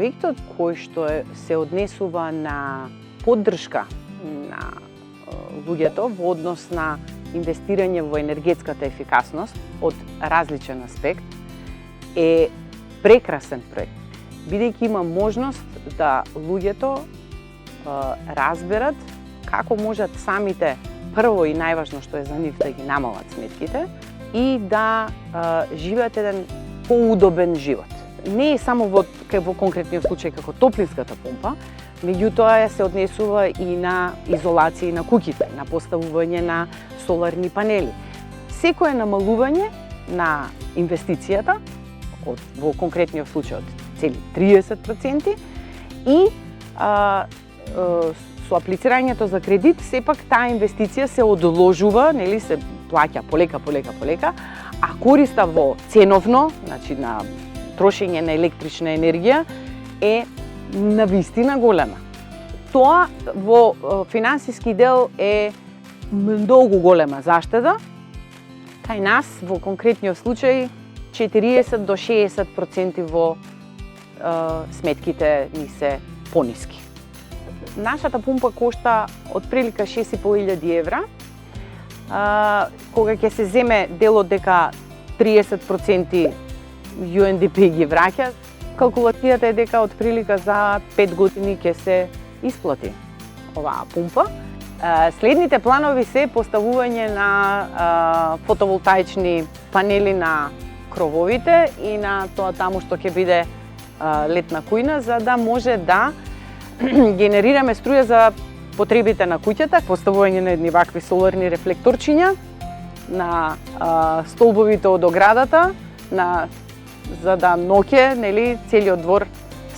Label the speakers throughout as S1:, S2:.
S1: проектот кој што се однесува на поддршка на луѓето во однос на инвестирање во енергетската ефикасност од различен аспект е прекрасен проект, бидејќи има можност да луѓето разберат како можат самите, прво и најважно што е за нив, да ги намалат сметките и да живеат еден поудобен живот. Не е само во конкретниот случај како топлинската помпа, меѓутоа се однесува и на изолација на куќите, на поставување на соларни панели. Секое намалување на инвестицијата, во конкретниот случај од цели 30%, и со аплицирањето за кредит, сепак таа инвестиција се одложува, нели, се плаќа полека, а користа во ценовно, значи на трошење на електрична енергија, е навистина голема. Тоа во финансиски дел е многу голема заштеда. Кај нас во конкретниот случај 40 до 60% во сметките ни се пониски. Нашата помпа кошта отприлика 6.500 евра. Кога ќе се земе делот дека 30% UNDP ги враќа, калкулацијата е дека отприлика за 5 години ќе се исплати оваа помпа. Следните планови се поставување на фотоволтаични панели на крововите и на тоа таму што ќе биде летна кујна, за да може да генерираме струја за потребите на куќата, поставување на едни вакви соларни рефлекторчиња на столбовите од оградата, за да ноќе, нели, целиот двор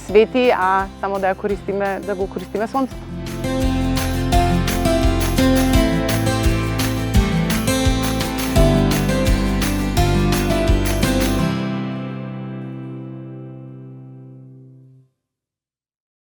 S1: свети, а само да го користиме сонцето.